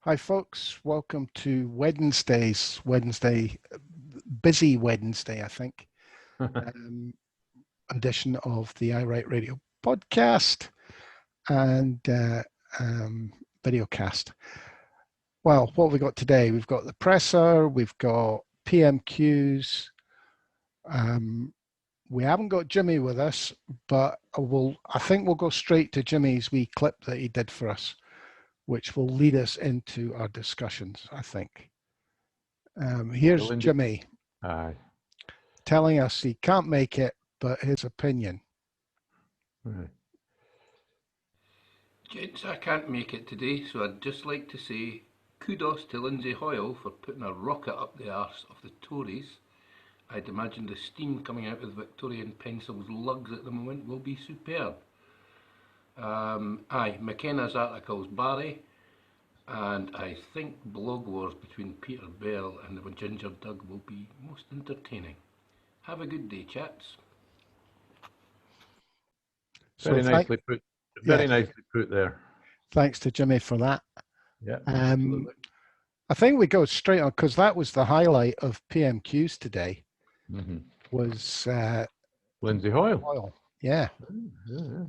Hi folks, welcome to Wednesday, busy Wednesday, I think, edition of the iWrite Radio podcast and videocast. Well, what have we got today? We've got the presser, we've got PMQs. We haven't got Jimmy with us, but I think we'll go straight to Jimmy's wee clip that he did for us, which will lead us into our discussions, I think. Here's Jimmy telling us he can't make it, but his opinion. Right. Gents, I can't make it today, so I'd just like to say kudos to Lyndsey Hoyle for putting a rocket up the arse of the Tories. I'd imagine the steam coming out of Victorian pencils lugs at the moment will be superb. McKenna's article's Barry, and I think blog wars between Peter Bell and the Ginger Doug will be most entertaining. Have a good day, chaps. Very nicely put. Very nicely put there. Thanks to Jimmy for that. Yeah. Absolutely. I think we go straight on because that was the highlight of PMQs today. Mm-hmm. Was Lyndsey Hoyle. Yeah. Yeah.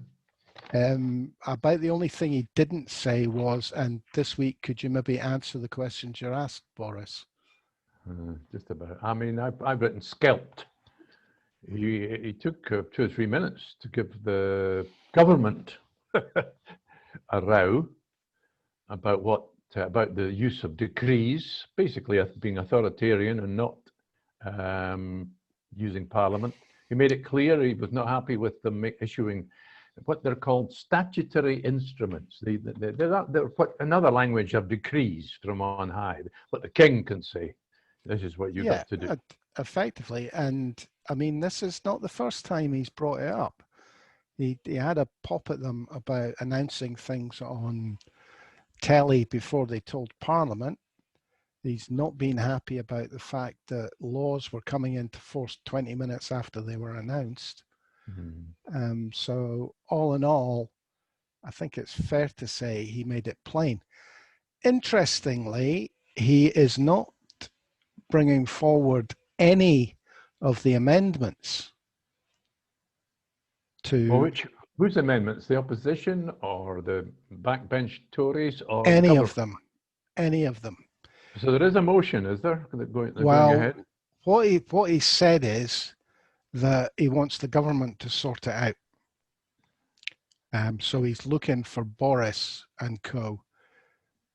About the only thing he didn't say was, and this week, could you maybe answer the questions you're asked, Boris? Just about. I mean, I've written scalped. He took 2 or 3 minutes to give the government a row about about the use of decrees, basically being authoritarian and not using Parliament. He made it clear he was not happy with them issuing what they're called statutory instruments. They're what another language of decrees from on high. What the king can say. This is what you got to do. Effectively, and I mean, this is not the first time he's brought it up. He had a pop at them about announcing things on telly before they told Parliament. He's not been happy about the fact that laws were coming into force 20 minutes after they were announced. Mm-hmm. So all in all, I think it's fair to say he made it plain. Interestingly, he is not bringing forward any of the amendments to whose amendments? The opposition or the backbench Tories or any of them? Any of them. So there is a motion, is there? Going ahead? What he said is that he wants the government to sort it out. So he's looking for Boris and co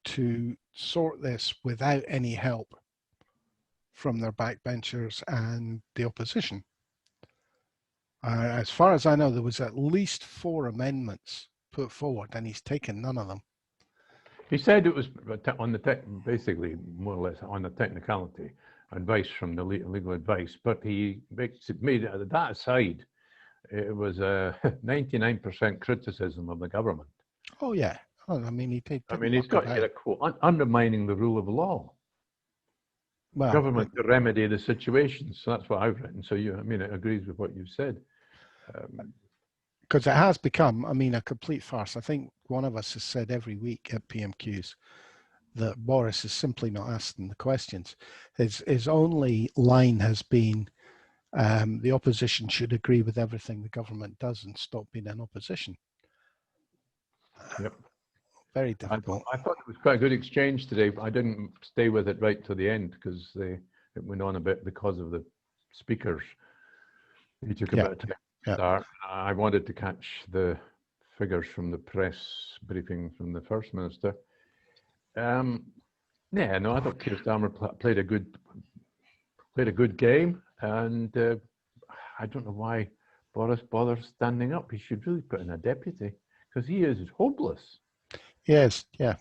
to sort this without any help from their backbenchers and the opposition. As far as I know, there was at least 4 amendments put forward, and he's taken none of them. He said it was on the basically more or less on the technicality, advice from the legal advice, but he made that aside. It was 99% criticism of the government. Oh yeah, I mean he's got a quote undermining the rule of law. Well, government to remedy the situation. So that's what I've written. So it agrees with what you've said. Because it has become, a complete farce. I think one of us has said every week at PMQs that Boris is simply not asking the questions. His only line has been the opposition should agree with everything the government does and stop being in opposition. Yep. Very difficult. I thought it was quite a good exchange today, but I didn't stay with it right to the end because it went on a bit because of the speakers. He took a bit of time to start. I wanted to catch the figures from the press briefing from the First Minister. I thought Keir Starmer played a good game, and I don't know why Boris bothers standing up. He should really put in a deputy because he is hopeless. Yes, yeah.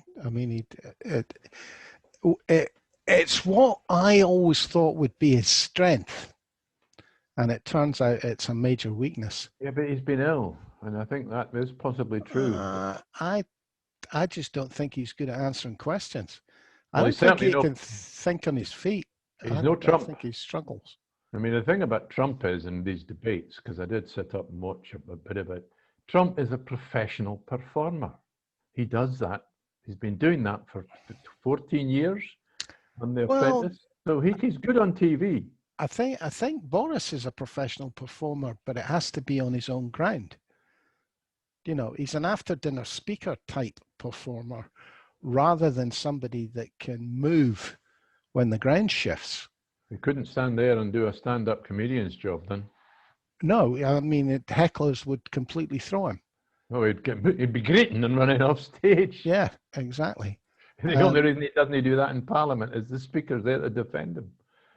It's what I always thought would be his strength, and it turns out it's a major weakness. Yeah, but he's been ill, and I think that is possibly true. I just don't think he's good at answering questions. Well, I don't think he can think on his feet. He's no Trump. I think he struggles. The thing about Trump is in these debates, because I did sit up and watch a bit of it, Trump is a professional performer. He does that. He's been doing that for 14 years on The Well, Apprentice. So he's good on TV. I think Boris is a professional performer, but it has to be on his own ground. You know, he's an after-dinner speaker type performer rather than somebody that can move when the ground shifts. He couldn't stand there and do a stand-up comedian's job then. No, I mean, hecklers would completely throw him. Oh, he'd be greeting and running off stage. Yeah, exactly. The only reason he doesn't do that in Parliament is the Speaker's there to defend him.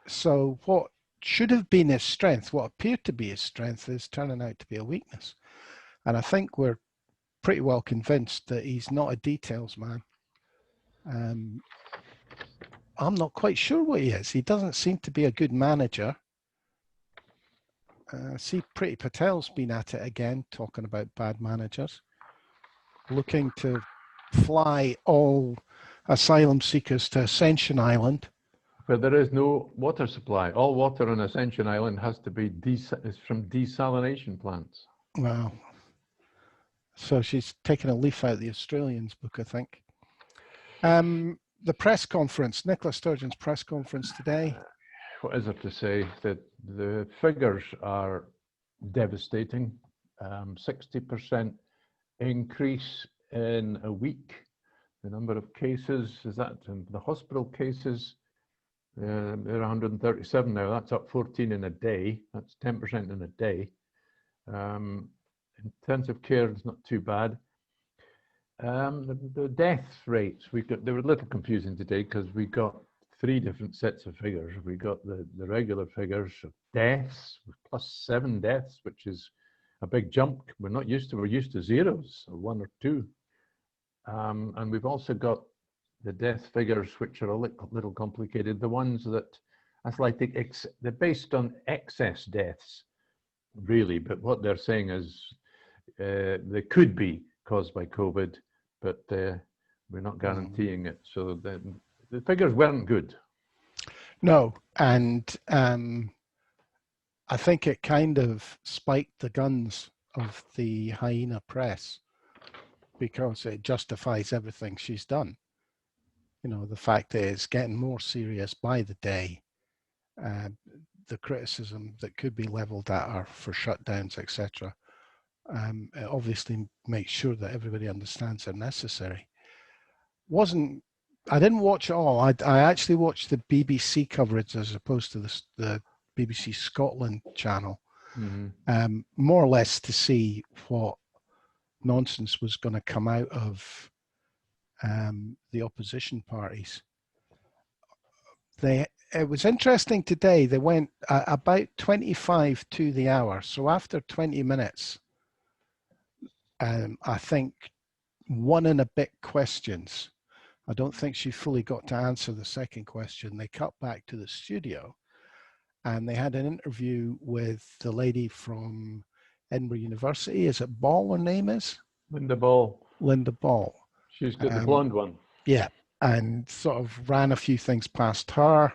So what should have been his strength, what appeared to be his strength, is turning out to be a weakness. And I think we're pretty well convinced that he's not a details man. I'm not quite sure what he is. He doesn't seem to be a good manager. See, Priti Patel's been at it again, talking about bad managers, looking to fly all asylum seekers to Ascension Island. Where there is no water supply. All water on Ascension Island has to be is from desalination plants. Wow. So she's taken a leaf out of the Australians book, I think. The press conference, Nicola Sturgeon's press conference today. What is it to say? That the figures are devastating. 60% increase in a week. The number of cases, is that the hospital cases? They're 137 now. That's up 14 in a day. That's 10% in a day. Intensive care is not too bad. The death rates, they were a little confusing today because we got 3 different sets of figures. We got the regular figures of deaths, +7 deaths, which is a big jump. We're used to zeros, or 1 or 2. And we've also got the death figures, which are a little complicated. The ones that's like they're based on excess deaths, really. But what they're saying is they could be caused by COVID, but we're not guaranteeing it. So the figures weren't good. No, and I think it kind of spiked the guns of the hyena press because it justifies everything she's done. You know, the fact that it's getting more serious by the day. The criticism that could be leveled at her for shutdowns, etc. It obviously makes sure that everybody understands they're necessary. I didn't watch it all. I actually watched the BBC coverage as opposed to the BBC Scotland channel, more or less to see what nonsense was going to come out of the opposition parties. It was interesting today. They went about 25 to the hour. So after 20 minutes, I think 1 and a bit questions. I don't think she fully got to answer the second question. They cut back to the studio and they had an interview with the lady from Edinburgh University. Is it Ball, her name is? Linda Ball. Linda Ball. She's got the blonde one. Yeah, and sort of ran a few things past her.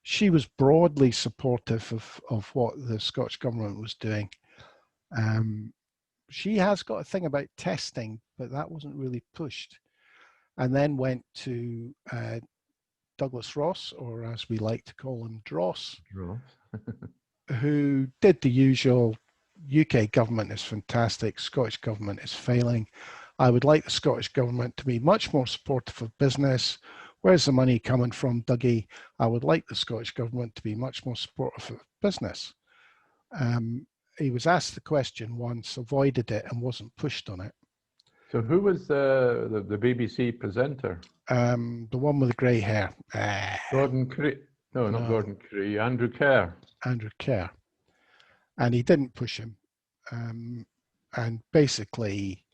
She was broadly supportive of what the Scottish Government was doing. She has got a thing about testing, but that wasn't really pushed. And then went to Douglas Ross, or as we like to call him, Dross, who did the usual, UK government is fantastic, Scottish government is failing. I would like the Scottish government to be much more supportive of business. Where's the money coming from, Dougie? I would like the Scottish government to be much more supportive of business. He was asked the question once, avoided it, and wasn't pushed on it. So who was the BBC presenter? The one with the grey hair. Gordon Cree. No, not Gordon Cree. Andrew Kerr. Andrew Kerr. And he didn't push him. And basically,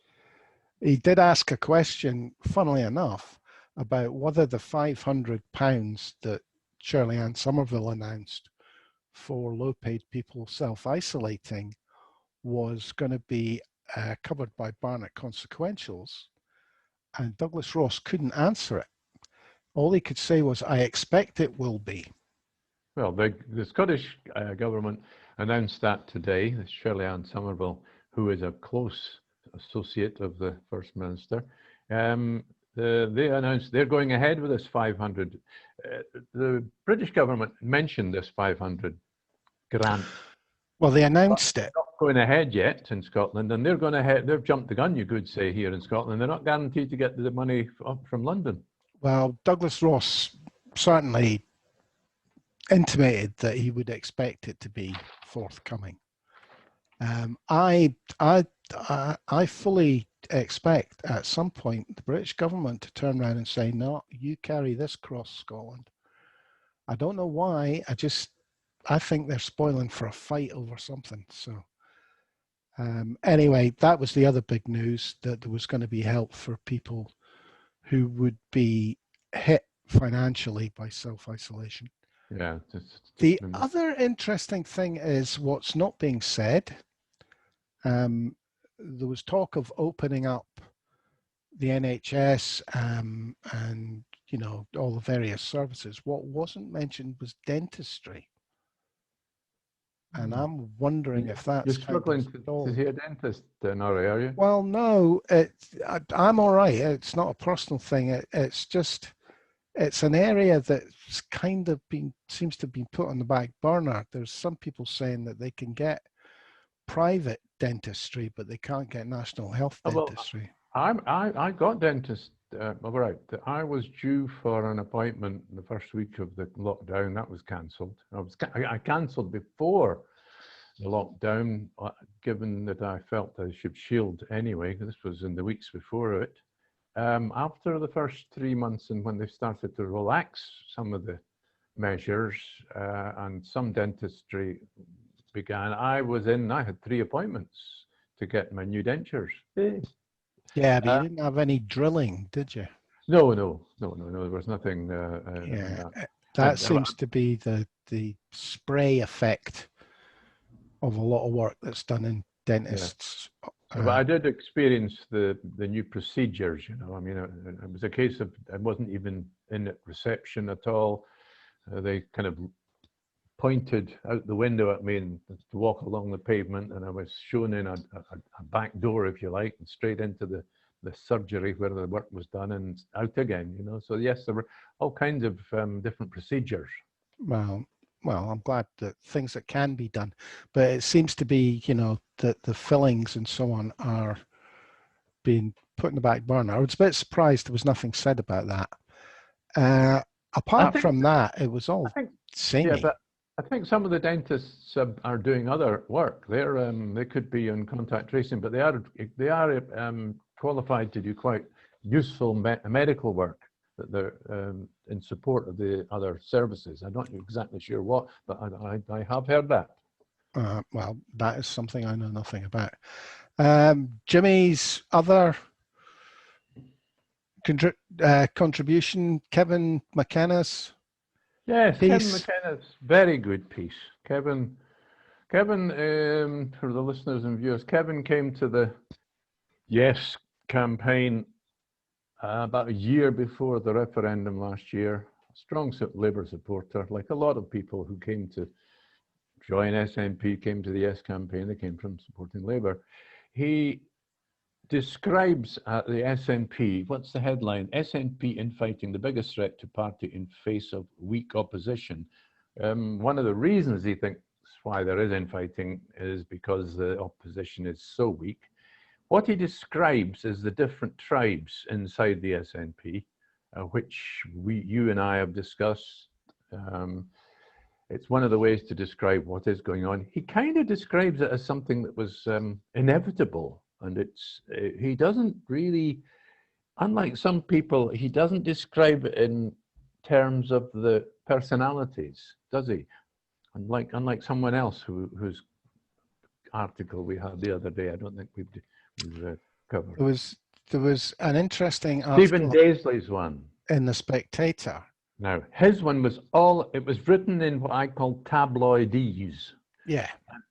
he did ask a question, funnily enough, about whether the £500 that Shirley Ann Somerville announced for low-paid people self-isolating was going to be covered by Barnett consequentials, and Douglas Ross couldn't answer it. All he could say was, I expect it will be. Well, the Scottish government announced that today. Shirley Ann Somerville, who is a close associate of the First Minister, they announced they're going ahead with this 500. The British government mentioned this 500 grant. Well, they announced it. Not going ahead yet in Scotland, and they're going ahead. They've jumped the gun, you could say, here in Scotland. They're not guaranteed to get the money up from London. Well, Douglas Ross certainly intimated that he would expect it to be forthcoming. I fully expect at some point the British government to turn around and say, no, you carry this across Scotland. I don't know why. I think they're spoiling for a fight over something. So anyway, that was the other big news, that there was going to be help for people who would be hit financially by self-isolation. Yeah. The other interesting thing is what's not being said. There was talk of opening up the NHS and, you know, all the various services. What wasn't mentioned was dentistry. And I'm wondering if that's... You're struggling to see a dentist, Norrie, are you? Well, no, I'm all right. It's not a personal thing. It's just, it's an area that's kind of seems to be put on the back burner. There's some people saying that they can get private dentistry, but they can't get national health dentistry. Well, I got dentist. Right, I was due for an appointment the first week of the lockdown. That was cancelled. I cancelled before the lockdown, given that I felt I should shield anyway. This was in the weeks before it. After the first 3 months, and when they started to relax some of the measures and some dentistry began, I had 3 appointments to get my new dentures. Yeah, but you didn't have any drilling, did you? No. There was nothing. That seems to be the spray effect of a lot of work that's done in dentists. But I did experience the new procedures. You know, I mean, it was a case of I wasn't even in reception at all. They kind of pointed out the window at me and to walk along the pavement, and I was shown in a back door, if you like, and straight into the surgery where the work was done and out again, you know. So yes, there were all kinds of different procedures. Well, I'm glad that things that can be done, but it seems to be, you know, that the fillings and so on are being put in the back burner. I was a bit surprised there was nothing said about that. Apart from that, it was all samey. Yeah, but I think some of the dentists are doing other work. They could be in contact tracing, but they are qualified to do quite useful medical work that they're in support of the other services. I'm not exactly sure what, but I have heard that. Well, that is something I know nothing about. Jimmy's other contribution, Kevin McKenna's. Yes, piece. Kevin McKenna's very good piece. Kevin, for the listeners and viewers, Kevin came to the Yes campaign about a year before the referendum last year. Strong Labour supporter, like a lot of people who came to join SNP, came to the Yes campaign, they came from supporting Labour. He describes the SNP, what's the headline? SNP infighting, the biggest threat to party in face of weak opposition. One of the reasons he thinks why there is infighting is because the opposition is so weak. What he describes is the different tribes inside the SNP, which you and I have discussed. It's one of the ways to describe what is going on. He kind of describes it as something that was inevitable. And he doesn't really, unlike some people, he doesn't describe it in terms of the personalities, does he? Unlike someone else whose article we had the other day, I don't think we've covered. There was an interesting article. Stephen Daisley's one in The Spectator. Now, his one was it was written in what I call tabloidese. Yeah.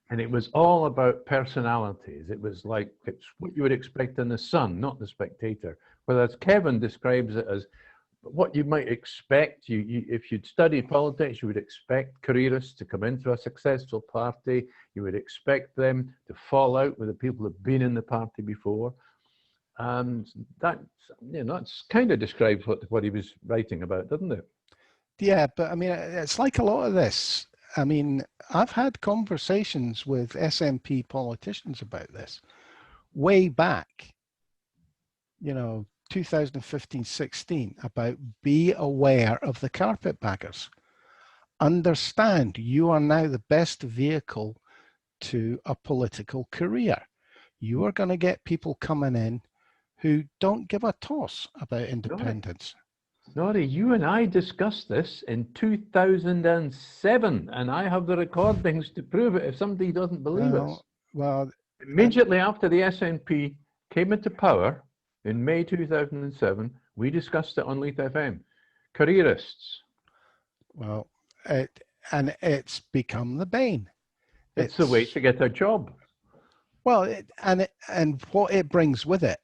And it was all about personalities. It was like, it's what you would expect in The Sun, not The Spectator. Whereas Kevin describes it as what you might expect. If you'd studied politics, you would expect careerists to come into a successful party. You would expect them to fall out with the people who've been in the party before. And that's, that's kind of describes what he was writing about, doesn't it? Yeah, but I mean, it's like a lot of this. I mean, I've had conversations with SNP politicians about this way back, 2015-16, about be aware of the carpetbaggers. Understand you are now the best vehicle to a political career. You are going to get people coming in who don't give a toss about independence. Nori, you and I discussed this in 2007, and I have the recordings to prove it if somebody doesn't believe us. Well, immediately after the SNP came into power in May 2007, we discussed it on Leith FM. Careerists. Well, it's become the bane. It's the way to get a job. Well, and what it brings with it.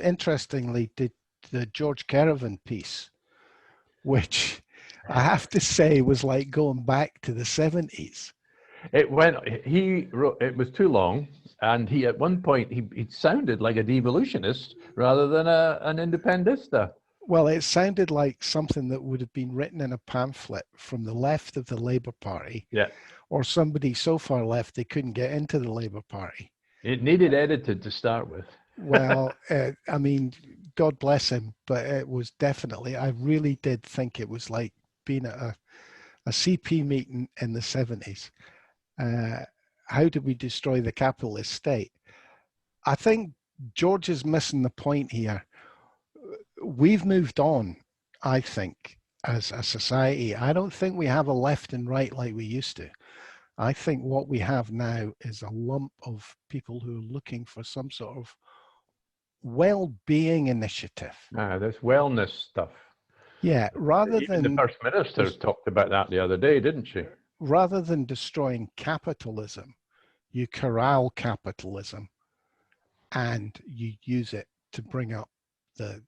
Interestingly, the George Caravan piece, which I have to say was like going back to the 70s. He wrote, it was too long, and he at one point he sounded like a devolutionist rather than an independista. Well, it sounded like something that would have been written in a pamphlet from the left of the Labour Party, or somebody so far left they couldn't get into the Labour Party. It needed edited to start with. Well, I mean, God bless him, but it was definitely, I really did think it was like being at a CP meeting in the 70s. How do we destroy the capitalist state? I think George is missing the point here. We've moved on, I think, as a society. I don't think we have a left and right like we used to. I think what we have now is a lump of people who are looking for some sort of well-being initiative. This wellness stuff. Yeah, rather Even than... the First Minister talked about that the other day, didn't she? Rather than destroying capitalism, you corral capitalism and you use it to bring up the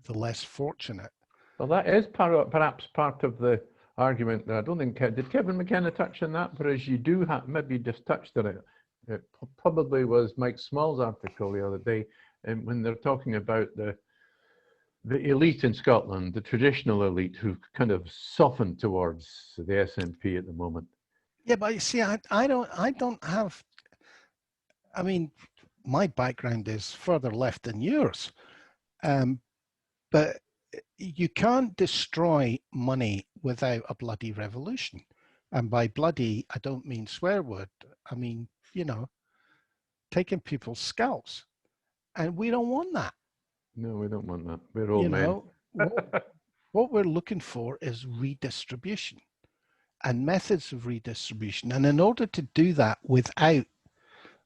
less fortunate. Well, that is perhaps part of the argument. I don't think, did Kevin McKenna touch on that? Whereas you do have, maybe just touched on it. It probably was Mike Small's article the other day, and when they're talking about the elite in Scotland, the traditional elite who've kind of softened towards the SNP at the moment. Yeah, but you see, I don't have, I mean, my background is further left than yours. But you can't destroy money without a bloody revolution. And by bloody, I don't mean swear word. I mean, taking people's scalps. And we don't want that. No, we don't want that. We're old men. What we're looking for is redistribution and methods of redistribution. And in order to do that without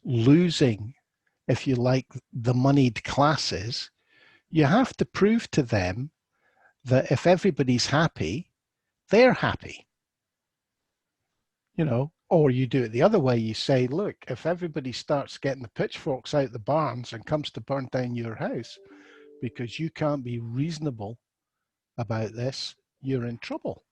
losing, if you like, the moneyed classes, you have to prove to them that if everybody's happy, they're happy. Or you do it the other way. You say, look, if everybody starts getting the pitchforks out the barns and comes to burn down your house because you can't be reasonable about this, you're in trouble.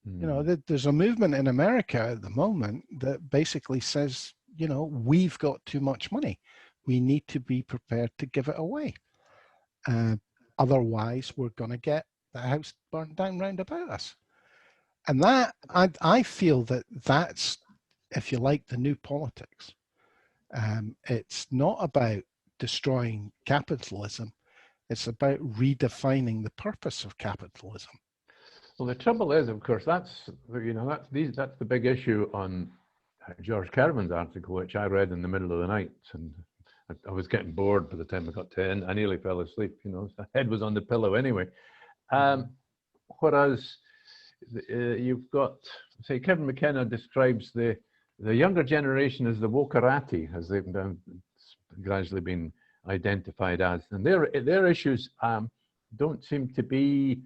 There's a movement in America at the moment that basically says, we've got too much money. We need to be prepared to give it away. Otherwise, we're going to get the house burnt down round about us. And that, I feel that that's, if you like, the new politics. It's not about destroying capitalism. It's about redefining the purpose of capitalism. Well, the trouble is, of course, that's the big issue on George Caravan's article, which I read in the middle of the night, and I was getting bored by the time I got to end. I nearly fell asleep. The head was on the pillow anyway. Whereas you've got, say, Kevin McKenna describes the younger generation as the wokerati, as they've gradually been identified as, and their issues don't seem to be.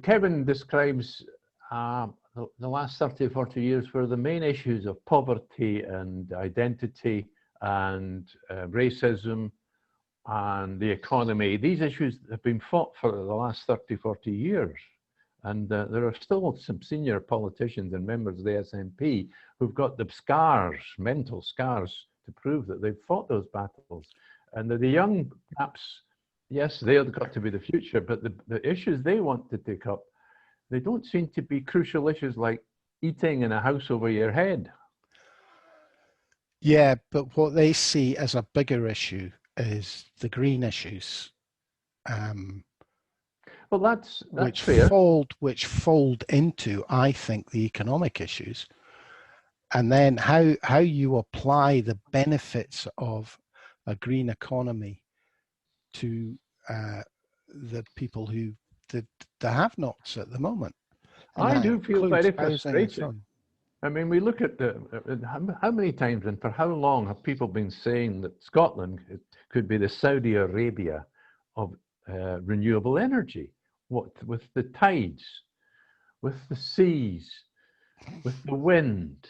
Kevin describes the last 30 or 40 years where the main issues of poverty and identity and racism and the economy, these issues have been fought for the last 30, 40 years. And there are still some senior politicians and members of the SNP who've got the scars, mental scars, to prove that they've fought those battles. And the young, perhaps, yes, they've got to be the future, but the issues they want to take up, they don't seem to be crucial issues like eating in a house over your head. Yeah, but what they see as a bigger issue is the green issues, Well, that's which fair. fold into, I think, the economic issues, and then how you apply the benefits of a green economy to the people who the have-nots at the moment. And I that do feel includes very housing and so frustrated. on. I mean, we look at how many times and for how long have people been saying that Scotland could be the Saudi Arabia of renewable energy? What with the tides, with the seas, with the wind.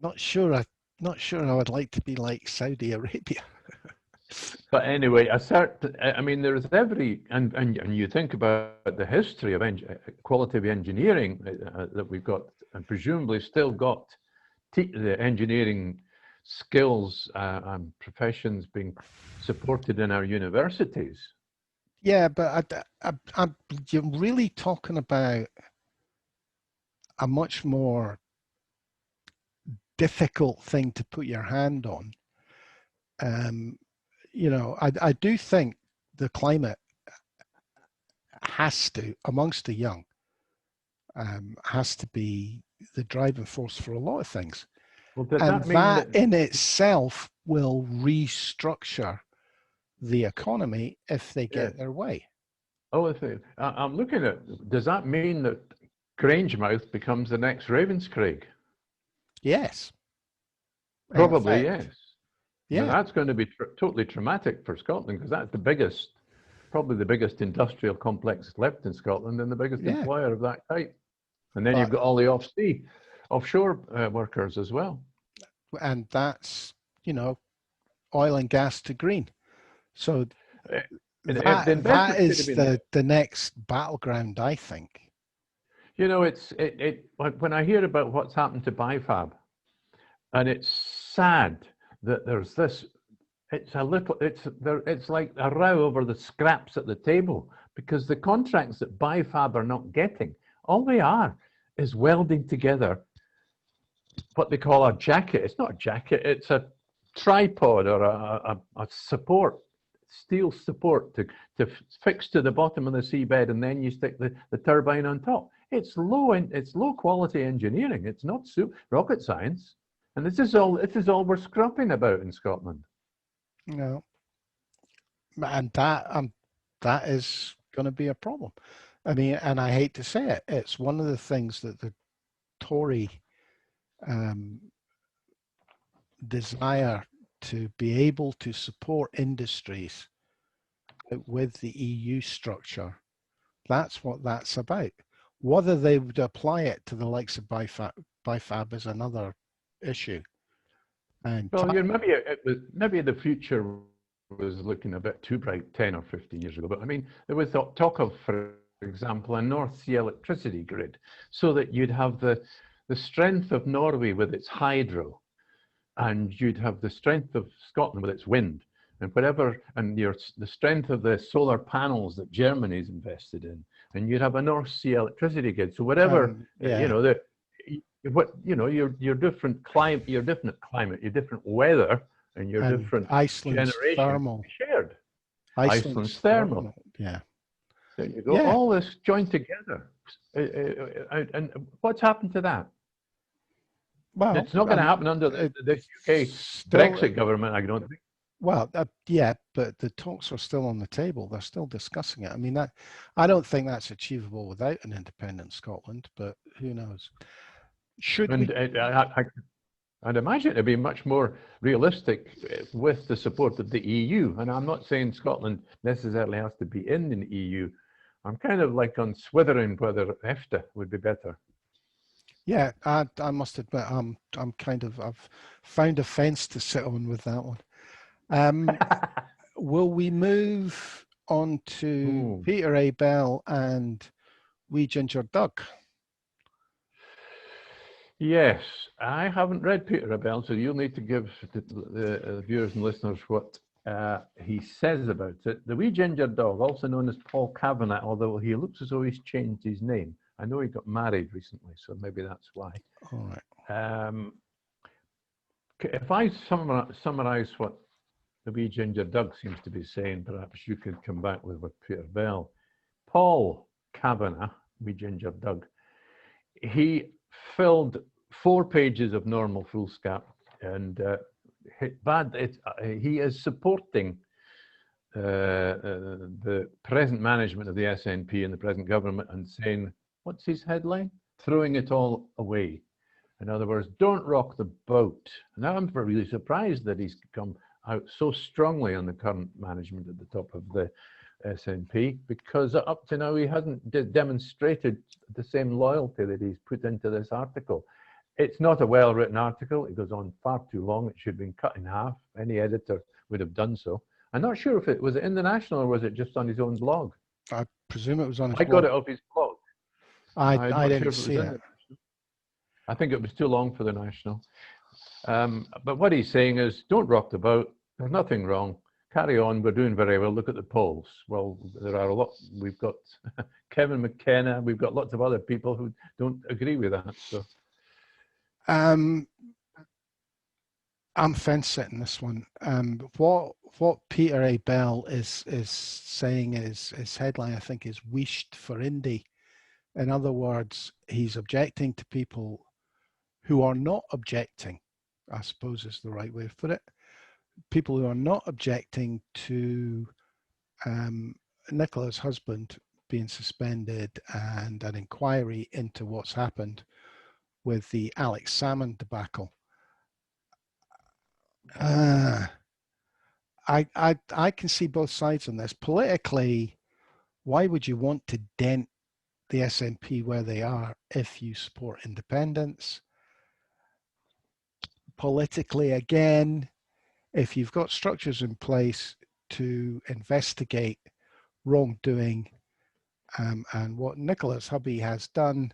Not sure I would like to be like Saudi Arabia. But anyway, I mean, there's and you think about the history of quality of engineering that we've got, and presumably still got the engineering skills and professions being supported in our universities. Yeah, but you're really talking about a much more difficult thing to put your hand on. You know, I do think the climate has to, amongst the young, has to be the driving force for a lot of things. Well, does And that mean that in itself will restructure the economy if they get their way. Oh, I'm looking at, does that mean that Grangemouth becomes the next Ravenscraig? Yes. Probably, yes. Yeah. Now, that's going to be totally traumatic for Scotland, because that's the biggest, probably the biggest industrial complex left in Scotland and the biggest employer of that type. And then you've got all the offshore workers as well. And that's, you know, oil and gas to green. So that is the next battleground, I think. You know, when I hear about what's happened to BIFAB, and it's sad that there's this, it's like a row over the scraps at the table, because the contracts that BIFAB are not getting, all they are is welding together what they call a jacket. It's not a jacket, it's a tripod or a support, steel support to fix to the bottom of the seabed, and then you stick the turbine on top. It's low quality engineering. It's not rocket science. And this is all we're scrapping about in Scotland. No. And that is going to be a problem. I mean, and I hate to say it, it's one of the things that the Tory desire to be able to support industries with the EU structure. That's what that's about. Whether they would apply it to the likes of BIFAB is another issue. And well, maybe the future was looking a bit too bright 10 or 15 years ago. But I mean, there was talk of, for example, a North Sea electricity grid, so that you'd have the strength of Norway with its hydro, and you'd have the strength of Scotland with its wind, and the strength of the solar panels that Germany's invested in, and you'd have a North Sea electricity grid. So whatever, your different climate, your different weather, and your different Iceland's generation thermal shared. Iceland's thermal. Yeah. There you go. All this joined together. And what's happened to that? Well, it's not going to happen under the UK Brexit government, I don't think. Well, yeah, but the talks are still on the table. They're still discussing it. I mean, I don't think that's achievable without an independent Scotland, but who knows? I'd imagine it'd be much more realistic with the support of the EU. And I'm not saying Scotland necessarily has to be in the EU. I'm kind of like on swithering whether EFTA would be better. Yeah, I must admit, I've found a fence to sit on with that one. Will we move on to Peter A. Bell and Wee Ginger Doug? Yes, I haven't read Peter A. Bell, so you'll need to give the viewers and listeners what he says about it, the wee ginger dog, also known as Paul Kavanagh, although he looks as though he's changed his name. I know he got married recently, so maybe that's why. All right. If I summarize what the wee ginger dog seems to be saying, perhaps you could come back with what Peter Bell. Paul Kavanagh, wee ginger dog, he filled 4 pages of normal foolscap, and he is supporting the present management of the SNP and the present government and saying, what's his headline? Throwing it all away. In other words, don't rock the boat. Now I'm really surprised that he's come out so strongly on the current management at the top of the SNP, because up to now he hasn't demonstrated the same loyalty that he's put into this article. It's not a well-written article. It goes on far too long. It should have been cut in half. Any editor would have done so. I'm not sure if it was in the National or was it just on his own blog. I presume it was on his blog. I got it off his blog. I didn't see it. I think it was too long for the National. But what he's saying is, don't rock the boat. There's nothing wrong. Carry on. We're doing very well. Look at the polls. Well, there are a lot. We've got Kevin McKenna. We've got lots of other people who don't agree with that. So. I'm fence sitting this one. What Peter A. Bell is saying is his headline, I think, is "Wished for Indy." In other words, he's objecting to people who are not objecting, I suppose is the right way to put it. People who are not objecting to Nicola's husband being suspended and an inquiry into what's happened with the Alex Salmond debacle. I can see both sides on this. Politically, why would you want to dent the SNP where they are if you support independence? Politically, again, if you've got structures in place to investigate wrongdoing, and what Nicola's hubby has done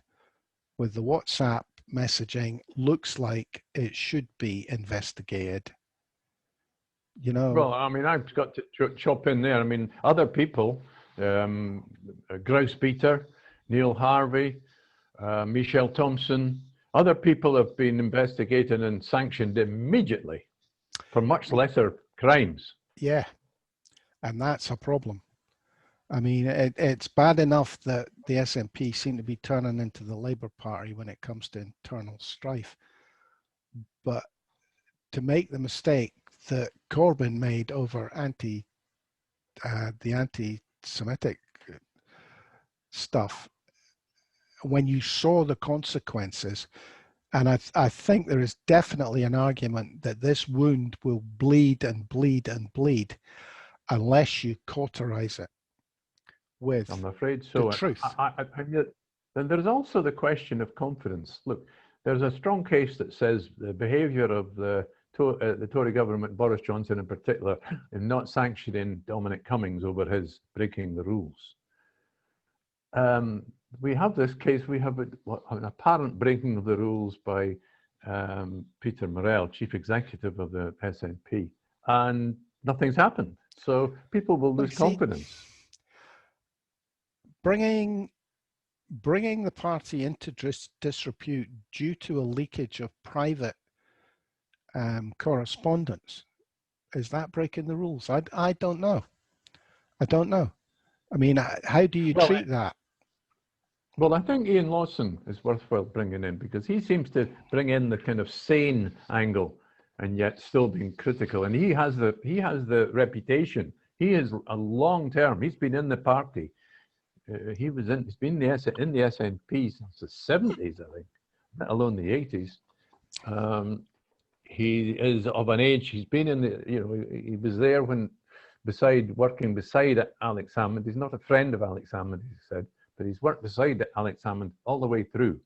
with the WhatsApp messaging looks like it should be investigated. You know. Well, I mean, I've got to chop in there. I mean, other people, Grouse Peter, Neil Harvey, Michelle Thompson, other people have been investigated and sanctioned immediately for much lesser crimes. Yeah, and that's a problem. I mean, it's bad enough that the SNP seem to be turning into the Labour Party when it comes to internal strife. But to make the mistake that Corbyn made over the anti-Semitic stuff, when you saw the consequences, and I think there is definitely an argument that this wound will bleed and bleed and bleed unless you cauterize it with, I'm afraid so, the truth. And there's also the question of confidence. Look, there's a strong case that says the behaviour of the Tory government, Boris Johnson in particular, in not sanctioning Dominic Cummings over his breaking the rules. We have this case, we have an apparent breaking of the rules by Peter Murrell, Chief Executive of the SNP, and nothing's happened. So people will lose confidence. Bringing the party into disrepute due to a leakage of private correspondence, is that breaking the rules? I don't know. I don't know. I mean, how do you treat that? Well, I think Iain Lawson is worthwhile bringing in, because he seems to bring in the kind of sane angle and yet still being critical. And he has the reputation. He is a long term. He's been in the party. He's been in the SNP since the 70s, I think, let alone the 80s. He is of an age. He's been in the. He was there when, working beside Alex Salmond. He's not a friend of Alex Salmond, he said, but he's worked beside Alex Salmond all the way through.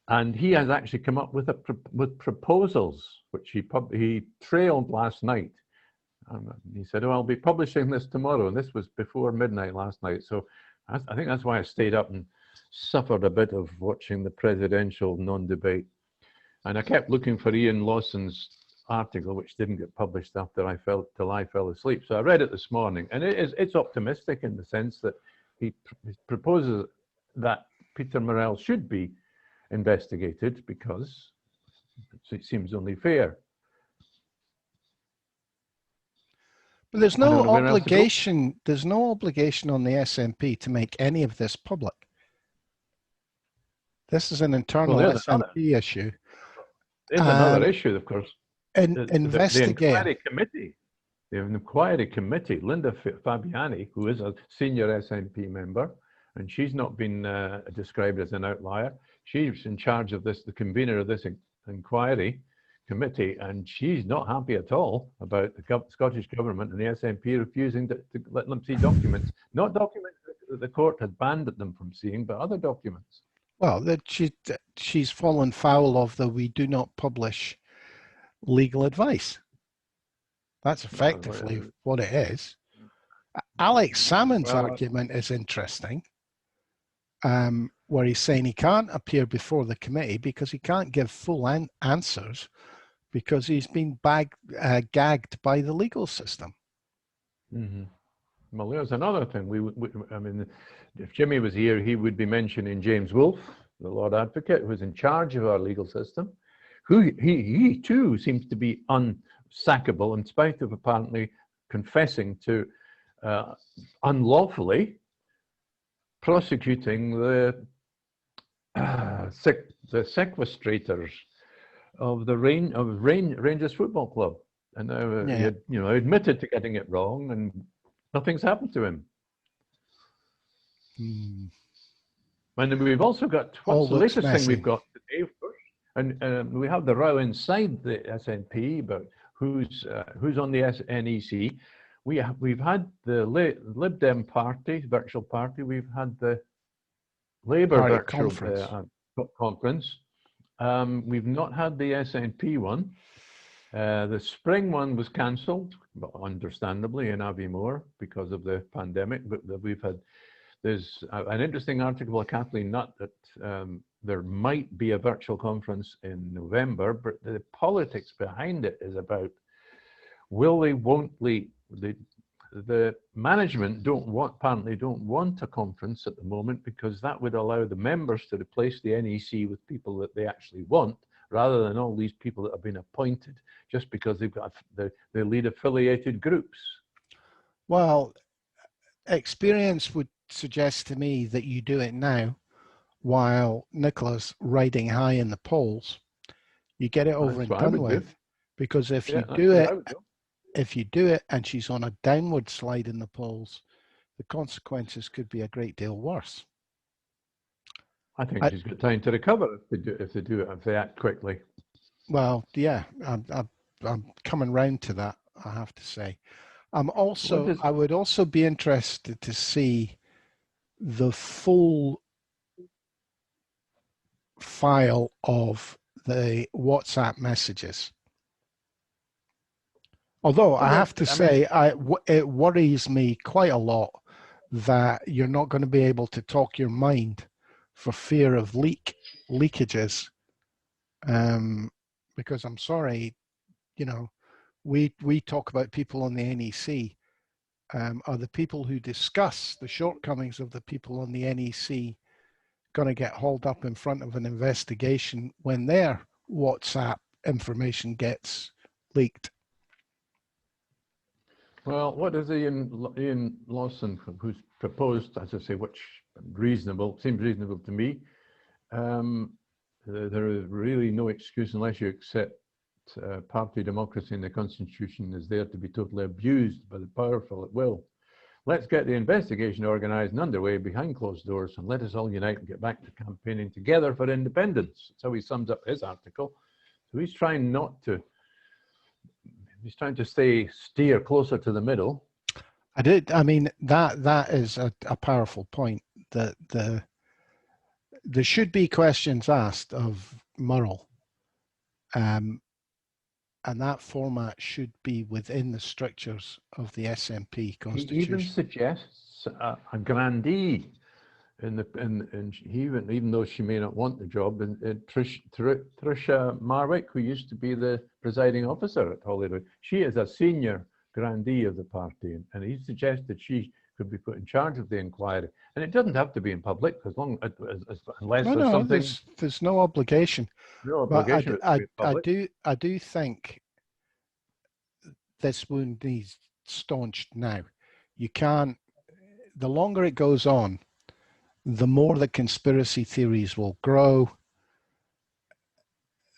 And he has actually come up with proposals, which he trailed last night. He said, "Oh, I'll be publishing this tomorrow," and this was before midnight last night. So I think that's why I stayed up and suffered a bit of watching the presidential non-debate. And I kept looking for Iain Lawson's article which didn't get published after till I fell asleep. So I read it this morning, and it's optimistic in the sense that he proposes that Peter Murrell should be investigated because it seems only fair. But there's no obligation. There's no obligation on the SNP to make any of this public. This is an internal SNP issue. There's another issue, of course. The inquiry committee. The inquiry committee, Linda Fabiani, who is a senior SNP member, and she's not been described as an outlier. She's in charge of this, the convener of this inquiry committee, and she's not happy at all about the Scottish Government and the SNP refusing to let them see documents. Not documents that the court had banned them from seeing, but other documents. Well, she's fallen foul of the "we do not publish legal advice." That's effectively what it is. Alex Salmond's argument is interesting, where he's saying he can't appear before the committee because he can't give full answers because he's been gagged by the legal system. Mm-hmm. Well, there's another thing. I mean, if Jimmy was here, he would be mentioning James Wolfe, the Lord Advocate, who's in charge of our legal system, who he too seems to be unsackable in spite of apparently confessing to unlawfully prosecuting the sequestrators of the Rangers Football Club, and he had, admitted to getting it wrong, and nothing's happened to him. And we've also got what's the latest thing we've got today, of course, and we have the row inside the SNP about who's on the NEC. We've had the Lib Dem party, virtual party. We've had the Labour virtual conference. We've not had the SNP one. The spring one was cancelled, understandably, in Aviemore because of the pandemic. But there's an interesting article by Kathleen Nutt that there might be a virtual conference in November, but the politics behind it is about will they, won't they. The management apparently don't want a conference at the moment because that would allow the members to replace the NEC with people that they actually want, rather than all these people that have been appointed just because they've got they lead affiliated groups. Well, experience would suggest to me that you do it now while Nicola's riding high in the polls. You get it over and done with, because if you do it and she's on a downward slide in the polls, the consequences could be a great deal worse. I think she's got time to recover if they act quickly. Well, yeah, I'm coming round to that, I have to say. I would also be interested to see the full file of the WhatsApp messages. Although I have to say, it worries me quite a lot that you're not going to be able to talk your mind for fear of leakages. Because I'm sorry, we talk about people on the NEC. Are the people who discuss the shortcomings of the people on the NEC going to get hauled up in front of an investigation when their WhatsApp information gets Well, what does Iain Lawson, who's proposed, as I say, which seems reasonable to me, there is really no excuse unless you accept party democracy in the Constitution is there to be totally abused by the powerful at will. Let's get the investigation organised and underway behind closed doors, and let us all unite and get back to campaigning together for independence. That's how he sums up his article. So he's trying to steer closer to the middle. I mean, that is a powerful point, that there should be questions asked of Murrell. And that format should be within the strictures of the SNP constitution. He even suggests a grandee and even though she may not want the job, and Tricia Marwick, who used to be the presiding officer at Holyrood, she is a senior grandee of the party, and he suggested she could be put in charge of the inquiry, and it doesn't have to be in public unless there's something. There's no obligation. No obligation. But I do think this wound needs staunched now. You can't. The longer it goes on, the more the conspiracy theories will grow,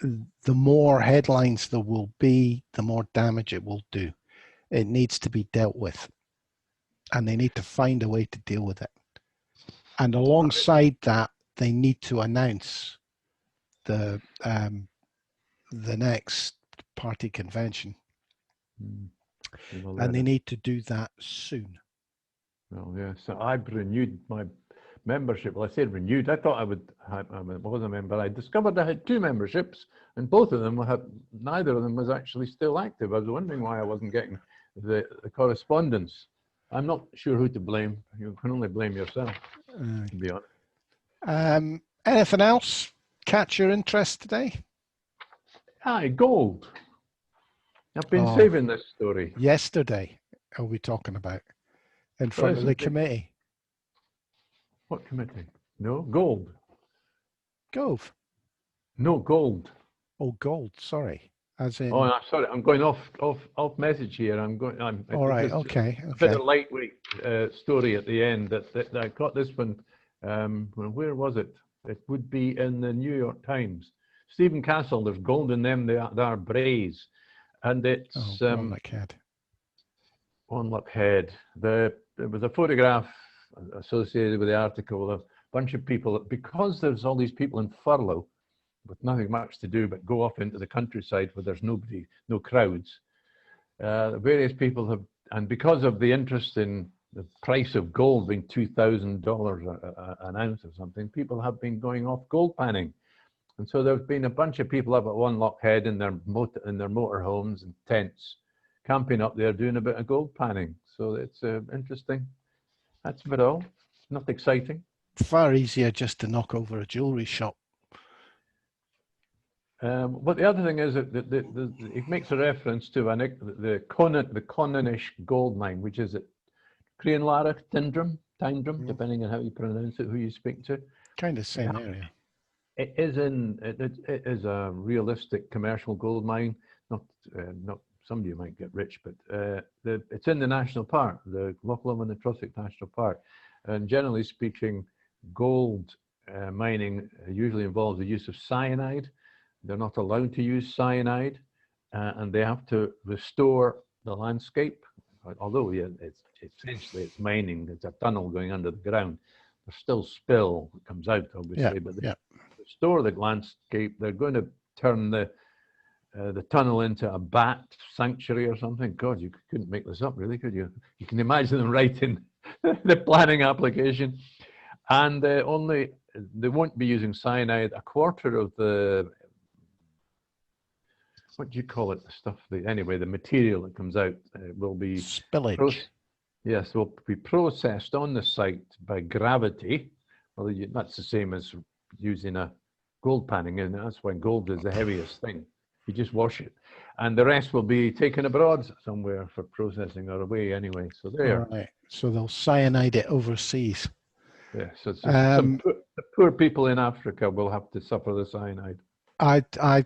the more headlines there will be, the more damage it will do. It needs to be dealt with, and they need to find a way to deal with it. And alongside that, they need to announce the next party convention, and they need to do that soon. Well, yeah. So I've renewed my membership. Well, I said renewed. I thought I was a member. I discovered I had 2 memberships, and both of them neither of them was actually still active. I was wondering why I wasn't getting the correspondence. I'm not sure who to blame. You can only blame yourself, to be honest. Anything else catch your interest today? Aye, gold. I've been saving this story. Yesterday, are we talking about? In front of the committee. What committee? No, gold. Gove. No, gold. Oh, gold. Sorry. As in. Oh, sorry. I'm going off message here. All right. Okay. A bit of a lightweight story at the end. That I got this one. Where was it? It would be in the New York Times. Stephen Castle. There's gold in them. They are brays, and it's on Lockhead. There was a photograph associated with the article of a bunch of people, because there's all these people in furlough with nothing much to do but go off into the countryside where there's nobody, no crowds. Various people have, and because of the interest in the price of gold being $2,000 an ounce or something, people have been going off gold panning. And so there's been a bunch of people up at one Lockhead in their motorhomes and tents, camping up there doing a bit of gold panning. So it's interesting. That's about all. Not exciting. Far easier just to knock over a jewelry shop. But the other thing is that it makes a reference to the Cononish gold mine, which is at Crianlarich, Tyndrum, depending on how you pronounce it, who you speak to. Kind of same area. It is a realistic commercial gold mine. Not some of you might get rich, but it's in the national park, the Loch Lomond and Troswick National Park. And generally speaking, gold mining usually involves the use of cyanide. They're not allowed to use cyanide, and they have to restore the landscape. Although it's essentially mining, it's a tunnel going under the ground. There's still spill that comes out, obviously, but they restore the landscape. They're going to turn the tunnel into a bat sanctuary or something. God, you couldn't make this up, really, could you? You can imagine them writing the planning application. And they won't be using cyanide. A quarter of the, what do you call it, the stuff, anyway, the material that comes out will be spillage. Yes, will be processed on the site by gravity. Well, that's the same as using a gold panning, and that's why gold is the heaviest thing. You just wash it, and the rest will be taken abroad somewhere for processing or away anyway. So there. Right. So they'll cyanide it overseas. Yes. Yeah, so some poor people in Africa will have to suffer the cyanide. I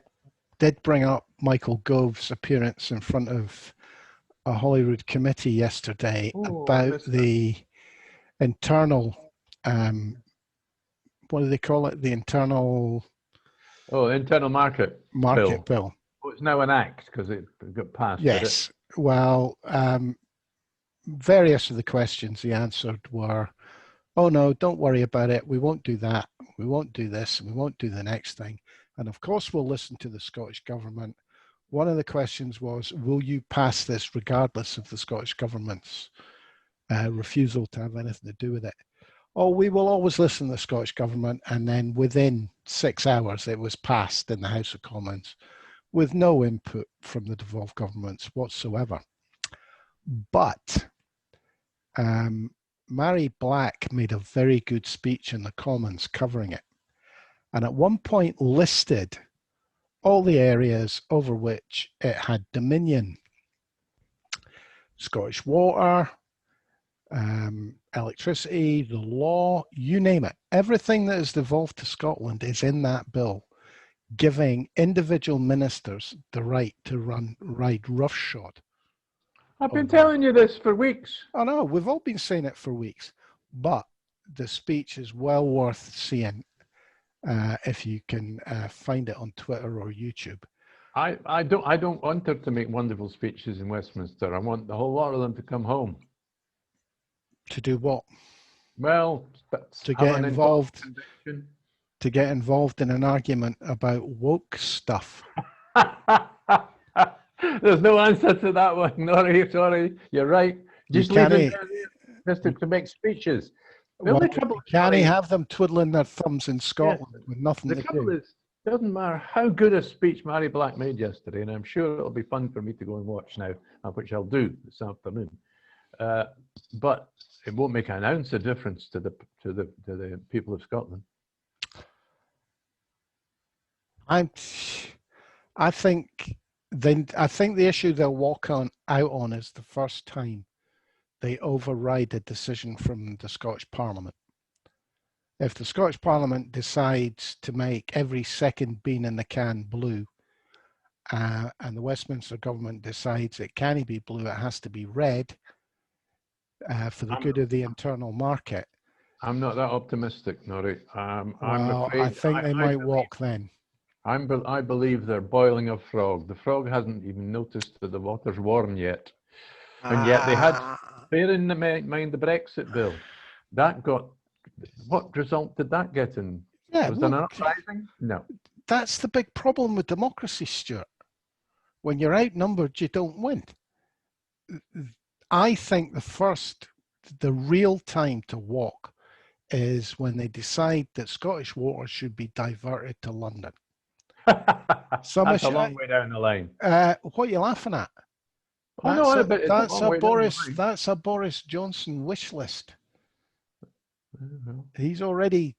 did bring up Michael Gove's appearance in front of a Holyrood committee yesterday about the internal, what do they call it? The internal market bill. Oh, it's now an act because it got passed. Yes. Well, various of the questions he answered were, oh no, don't worry about it. We won't do that. We won't do this. We won't do the next thing. And of course, we'll listen to the Scottish Government. One of the questions was, will you pass this regardless of the Scottish Government's refusal to have anything to do with it? Oh, we will always listen to the Scottish Government. And then within 6 hours, it was passed in the House of Commons with no input from the devolved governments whatsoever. But Mary Black made a very good speech in the Commons covering it, and at one point listed all the areas over which it had dominion. Scottish Water, electricity, the law, you name it. Everything that is devolved to Scotland is in that bill, giving individual ministers the right to ride roughshod. I've been telling you this for weeks. I know, we've all been saying it for weeks, but the speech is well worth seeing if you can find it on Twitter or YouTube. I don't want her to make wonderful speeches in Westminster. I want the whole lot of them to come home. To do what? Well, to get involved. To get involved in an argument about woke stuff. There's no answer to that one, Norrie. Sorry, you're right. Just leave it just to make speeches. The only trouble can't have them twiddling their thumbs in Scotland with nothing to do. The trouble is, it doesn't matter how good a speech Mary Black made yesterday, and I'm sure it'll be fun for me to go and watch now, which I'll do this afternoon. But it won't make an ounce of difference to the people of Scotland. I think the issue they'll walk out on is the first time they override a decision from the Scottish Parliament. If the Scottish Parliament decides to make every second bean in the can blue, and the Westminster government decides it can't be blue, it has to be red for the good of the internal market. I'm not that optimistic, Norrie. I think they might walk then. I believe they're boiling a frog. The frog hasn't even noticed that the water's warm yet. And yet they had, bear in mind the Brexit bill. That got, what result did that get in? Yeah, was there an uprising? No. That's the big problem with democracy, Stuart. When you're outnumbered, you don't win. I think the real time to walk is when they decide that Scottish Water should be diverted to London. That's a long way down the line. What are you laughing at? That's a Boris Johnson wish list. He's already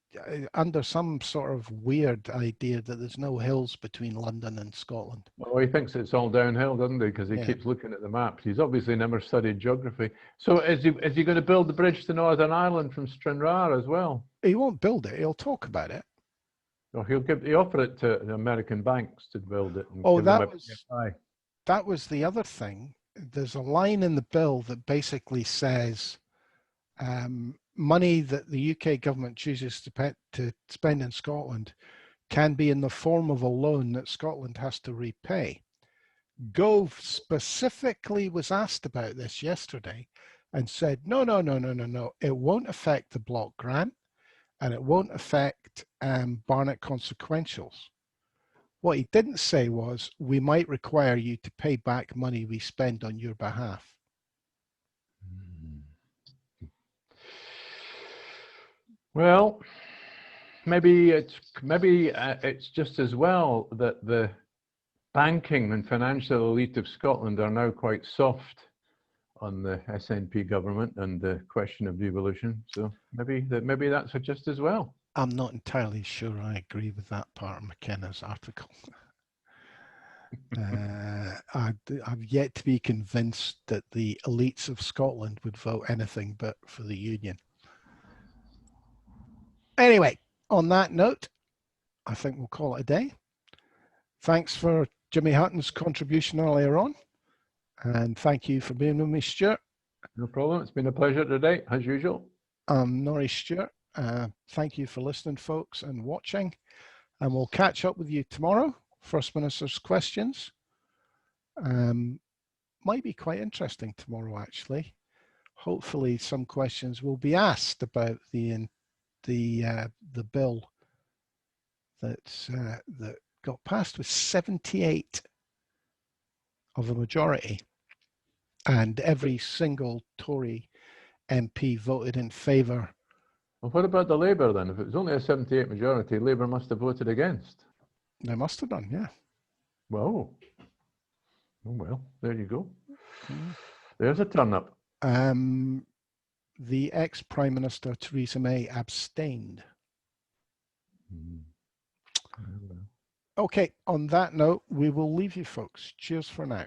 under some sort of weird idea that there's no hills between London and Scotland. Well, he thinks it's all downhill, doesn't he? Because he keeps looking at the maps. He's obviously never studied geography. So is he going to build the bridge to Northern Ireland from Stranraer as well? He won't build it. He'll talk about it. Well, he offer it to the American banks to build it. And that was the other thing. There's a line in the bill that basically says money that the UK government chooses to spend in Scotland can be in the form of a loan that Scotland has to repay. Gove specifically was asked about this yesterday and said, no. It won't affect the block grant and it won't affect Barnett consequentials. What he didn't say was, we might require you to pay back money we spend on your behalf. Well, maybe it's just as well that the banking and financial elite of Scotland are now quite soft on the SNP government and the question of devolution. So maybe that's just as well. I'm not entirely sure I agree with that part of McKenna's article. I've yet to be convinced that the elites of Scotland would vote anything but for the union. Anyway, on that note, I think we'll call it a day. Thanks for Jimmy Hutton's contribution earlier on. And thank you for being with me, Stuart. No problem. It's been a pleasure today, as usual. I'm Norrie Stewart. Thank you for listening, folks, and watching. And we'll catch up with you tomorrow. First Minister's questions. Might be quite interesting tomorrow, actually. Hopefully, some questions will be asked about the bill that got passed with 78 of a majority, and every single Tory MP voted in favour. Well, what about the Labour then? If it was only a 78 majority, Labour must have voted against. They must have done, yeah. Whoa. Oh, well, there you go. There's a turn up. the ex-Prime Minister Theresa May abstained. Okay, on that note, we will leave you folks. Cheers for now.